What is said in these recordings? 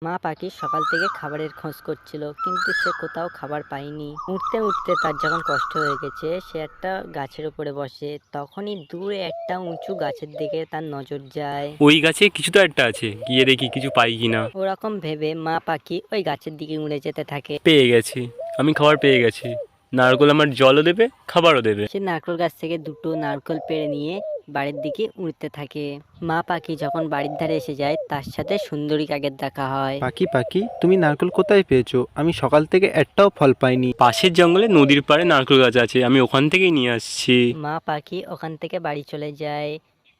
মা পাখি সকাল থেকে খাবারের খোঁজ করছিল, কিন্তু সে কোথাও খাবার পায়নি। উঠতে উঠতে তার যখন কষ্ট হয়ে গেছে, সে একটা গাছের উপরে বসে। তখনই দূরে একটা উঁচু গাছের দিকে তার নজর যায়। ওই গাছে কিছু তো একটা আছে, গিয়ে দেখি কিছু পাই কিনা। ওরকম ভেবে মা পাখি ওই গাছের দিকে উড়ে যেতে থাকে। পেয়ে গেছি, আমি খাবার পেয়ে গেছি। নারকেল আমার জলও দেবে, খাবারও দেবে। সে নারকেল গাছ থেকে দুটো নারকেল পেড়ে নিয়ে বাড়ির দিকে উড়তে থাকে। মা পাখি যখন বাড়ির ধারে এসে যায়, তার সাথে সুন্দরী কাকের দেখা হয়। পাখি পাখি, তুমি নারকেল কোথায় পেয়েছো? আমি সকাল থেকে একটাও ফল পাইনি। পাশের জঙ্গলে নদীর পাড়ে নারকেল গাছ আছে, আমি ওখান থেকেই নিয়ে আসছি। মা পাখি ওখান থেকে বাড়ি চলে যায়।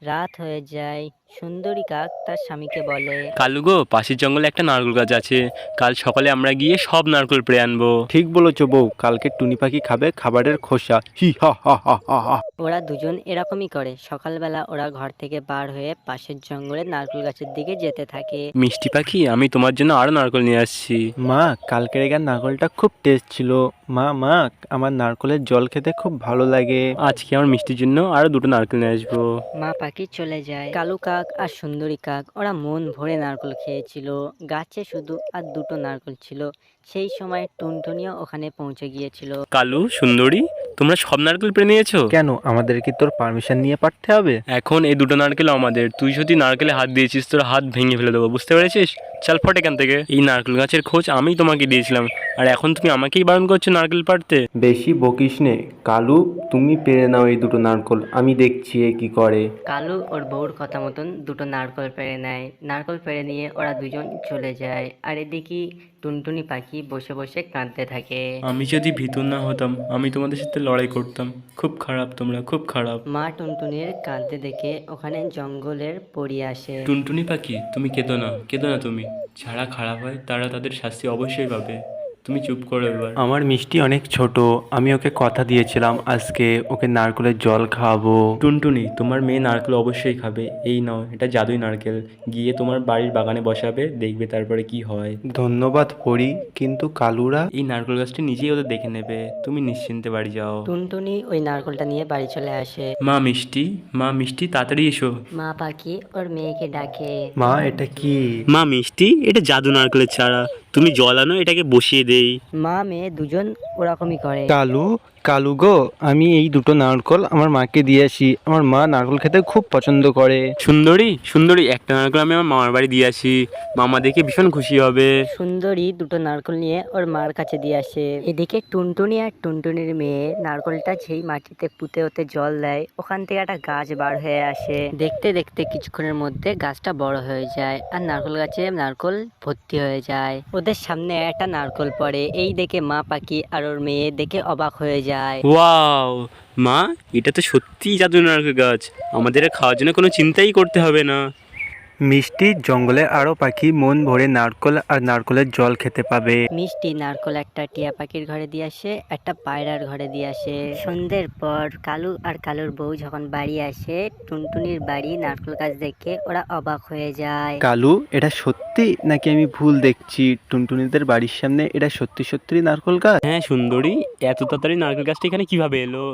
রাত হয়ে যায়। সুন্দরী কাক তার স্বামীকে বলে, কালু গো, পাশের জঙ্গলে একটা নারকেল গাছ আছে, কাল সকালে আমরা গিয়ে সব নারকেল পেড়ে আনবো। ঠিক বলেছো বউ, কালকে টুনি পাখি খাবে খাবারের খোসা। হি হা হা হা হা হা। ওরা দুজন এরকমই করে। সকালবেলা ওরা ঘর থেকে বার হয়ে পাশের জঙ্গলে নারকেল গাছের দিকে যেতে থাকে। মিষ্টি পাখি, আমি তোমার জন্য আরো নারকেল নিয়ে আসছি। মা, কালকের এখান নারকেলটা খুব টেস্ট ছিল। মা মা, আমার নারকেলের জল খেতে খুব ভালো লাগে। আজকে আমার মিষ্টির জন্য আরো দুটো নারকেল নিয়ে আসবো। মা পাখি চলে যায়। কালু কাক আর সুন্দরী কাক ওরা মন ভরে নারকেল খেয়েছিল। গাছে শুধু আর দুটো নারকেল ছিল। সেই সময় টুনটুনিও ওখানে পৌঁছে গিয়েছিল। কালু, সুন্দরী, তোমরা সব নারকেল পেড়ে নিয়েছো? কেন, আমাদের কি তোর পারমিশন নিয়ে পাঠতে হবে? এখন এই দুটো নারকেল আমাদের। তুই যদি নারকেলে হাত দিয়েছিস, তোর হাত ভেঙে ফেলে দেবো, বুঝতে পেরেছিস? চল ফট এখান থেকে। এই নারকেল গাছের খোঁজ আমি তোমাকে দিয়েছিলাম, আর এখন তুমি আমাকেই বারণ করছো নারকেল পাড়তে। বেশি বকিস নে কালু, তুমি পেরে নাও এই দুটো নারকেল, আমি দেখছি এ কি করে। কালু ওর বউর কথা মতন দুটো নারকেল পেড়ে নেয়। নারকেল পেড়ে নিয়ে ওরা দুজন চলে যায়। আর এদিকে টুনটুনি পাখি বসে বসে কাঁদতে থাকে। আমি যদি ভিতর না হতাম, আমি তোমাদের সাথে লড়াই করতাম। খুব খারাপ, তোমরা খুব খারাপ। মা টুনটুনির কাঁদতে দেখে ওখানে জঙ্গলের পরী আসে। টুনটুনি পাখি, তুমি কেঁদো না, কেঁদো না তুমি। যারা খারাপ হয় তারা তাদের শাস্তি অবশ্যই পাবে। তুমি চুপ করো এবার। আমার মিষ্টি অনেক ছোট, আমি ওকে কথা দিয়েছিলাম আজকে ওকে নারকেলের জল খাওয়াবো। টুনটুনি, তোমার মেয়ে নারকেল অবশ্যই খাবে। এই নাও, এটা জাদুই নারকেল। গিয়ে তোমার বাড়ির বাগানে বসাবে, দেখবে তারপরে কি হয়। ধন্যবাদ পরি, কিন্তু কালুরা? এই নারকেল গাছটি নিজেই ওদের দেখে নেবে, তুমি নিশ্চিন্তে বাড়ি যাও। টুনটুনি ওই নারকেলটা নিয়ে বাড়ি চলে আসে। মা মিষ্টি, মা মিষ্টি, তাড়াতাড়ি এসো। মা পাখি ওর মেয়েকে ডাকে। মা, এটা কি? মা মিষ্টি, এটা জাদু নারকেলের চারা, তুমি জল আনো, এটাকে বসিয়ে দেই। মা মেয়ে দুজন ওরকমই করে। কালু, কালু গো, আমি এই দুটো নারকেল আমার মাকে দিয়ে আসি। আমার মা নারকেল খেতে খুব পছন্দ করে। সুন্দরী, সুন্দরী, একটা নারকেল আমি আমার মামার বাড়ি দিয়ে আসি, মামা দেখে ভীষণ খুশি হবে। সুন্দরী দুটো নারকেল নিয়ে ওর মার কাছে দিয়ে আসে। এদিকে টুনটুনি আর টুনটুনির মেয়ে নারকেলটা যেই মাটিতে পুঁতে ওতে জল দেয়, ওখান থেকে একটা গাছ বার হয়ে আসে। দেখতে দেখতে কিছুক্ষণের মধ্যে গাছটা বড় হয়ে যায়, আর নারকেল গাছে নারকেল ভর্তি হয়ে যায়। ওদের সামনে একটা নারকেল পড়ে। এই দেখে মা পাখি আর ওর মেয়ে দেখে অবাক হয়ে যায়। ওয়াও মা, এটা তো সত্যিই জাদু নারকেল গাছ, আমাদের আর খাওয়ার জন্য কোনো চিন্তাই করতে হবে না। মিষ্টি, জঙ্গলে আরো পাখি মন ভরে নারকেল আর নারকেলের জল খেতে পাবে। মিষ্টি নারকেল একটা টিয়া পাখির ঘরে দিয়ে আসে, একটা পায়রার ঘরে দিয়ে আসে। সন্ধ্যের পর কালু আর কালুর বউ যখন বাড়ি আসে, টুনটুনির বাড়ি নারকেল গাছ দেখে ওরা অবাক হয়ে যায়। কালু, এটা সত্যি নাকি আমি ভুল দেখছি? টুনটুনিদের বাড়ির সামনে এটা সত্যি সত্যি নারকেল গাছ? হ্যাঁ সুন্দরী, এত তাড়াতাড়ি নারকেল গাছটা এখানে কিভাবে এলো?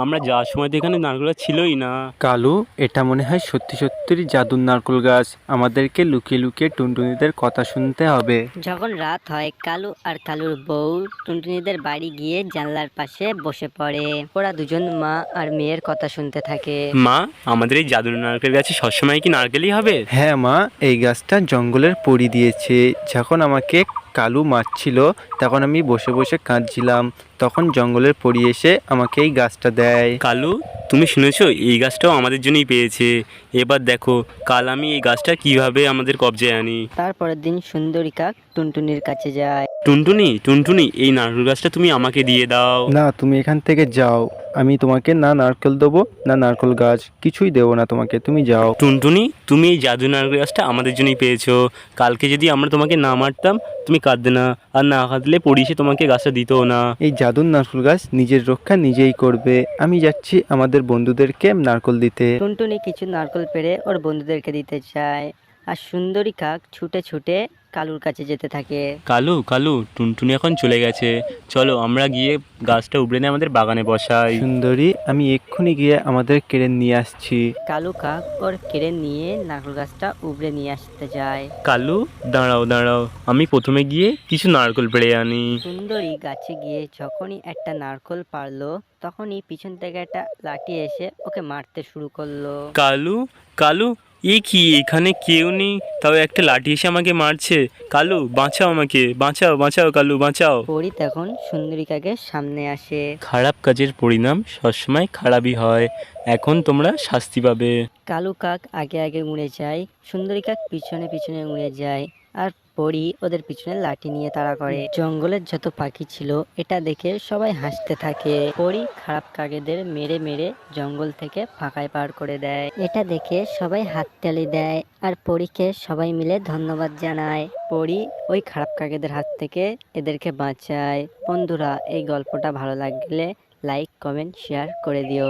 আমরা যাওয়ার সময় তো এখানে নারকেল গাছ ছিলই না। কালু, এটা মনে হয় সত্যি সত্যি জাদুর নারকেল গাছ। আমাদেরকে লুকিয়ে লুকিয়ে টুনটুনিদের কথা শুনতে হবে। যখন রাত হয়, কালু আর কালুর বউ টুনটুনিদের বাড়ি গিয়ে জানলার পাশে বসে পড়ে। ওরা দুজন মা আর মেয়ের কথা শুনতে থাকে। মা, আমাদের এই জাদুর নারকেল গাছে সবসময় কি নারকেলই হবে? হ্যাঁ মা, এই গাছটা জঙ্গলের পরী দিয়েছে। যখন আমাকে কালু মারছিল, তখন আমি বসে বসে কাঁদছিলাম। তখন জঙ্গলের পরী এসে আমাকে এই গাছটা দেয়। কালু, তুমি শুনেছো এই গাছটাও আমাদের জন্যই পেয়েছে। এবার দেখো কাল আমি এই গাছটা কিভাবে আমাদের কবজায় আনি। তারপরের দিন সুন্দরী কাক টুনটুনির কাছে যায়। টুনটুনি, টুনটুনি, এই নারকেল গাছটা তুমি আমাকে দিয়ে দাও। না, তুমি এখান থেকে যাও। আমি তোমাকে না নারকেল দেবো না নারকেল গাছ, কিছুই দেবো না তোমাকে, তুমি যাও। টুনটুনি, তুমি এই জাদু নারকেল গাছটা আমাদের জন্যই পেয়েছো। কালকে যদি আমরা তোমাকে না মারতাম, তুমি কাঁদতে না, আর না কাঁদলে পড়ি সে তোমাকে গাছটা দিতও না। এই জাদুর নারকেল গাছ নিজের রক্ষা নিজেই করবে। আমি যাচ্ছি আমাদের বন্ধুদেরকে নারকেল দিতে। টুনটুনি কিছু নারকেল পেড়ে ওর বন্ধুদেরকে দিতে চায়, আর সুন্দরী কাক ছুটে ছুটে কালুর কাছে যেতে থাকে। কালু কালু, টুনটুনি এখন চলে গেছে, চলো আমরা গিয়ে গাছটা উপড়ে নিয়ে আমাদের বাগানে বসাই। সুন্দরী, আমি এক্ষুনি গিয়ে আমাদের কেড়ে নিয়ে আসছি। কালু কাক ওর কেড়ে নিয়ে নারকেল গাছটা উপড়ে নিয়ে আসতে যায়। কালু দাঁড়াও দাঁড়াও, আমি প্রথমে গিয়ে কিছু নারকেল পেড়ে আনি। সুন্দরী গাছে গিয়ে যখনই একটা নারকেল পারলো তখনই পিছন থেকে একটা লাঠি এসে ওকে মারতে শুরু করলো। কালু কালু, এ কি, এখানে কেউ নেই, তাও একটা লাঠি এসে আমাকে মারছে। কালু বাঁচাও, আমাকে বাঁচাও, বাঁচাও কালু বাঁচাও। পরি তখন সুন্দরী কাকের সামনে আসে। খারাপ কাজের পরিণাম সবসময় খারাপই হয়, এখন তোমরা শাস্তি পাবে। কালু কাক আগে আগে উড়ে যায়, সুন্দরী কাক পিছনে পিছনে উড়ে যায়, আর পরি ওদের পিছনে লাঠি নিয়ে তাড়া করে। জঙ্গলের যত পাখি ছিল এটা দেখে সবাই হাসতে থাকে। পরি খারাপ কাকেদের মেরে মেরে জঙ্গল থেকে ফাঁকায় পার করে দেয়। এটা দেখে সবাই হাততালি দেয় আর পরীকে সবাই মিলে ধন্যবাদ জানায়। পরি ওই খারাপ কাকেদের হাত থেকে এদেরকে বাঁচায়। বন্ধুরা, এই গল্পটা ভালো লাগলে লাইক, কমেন্ট, শেয়ার করে দিও।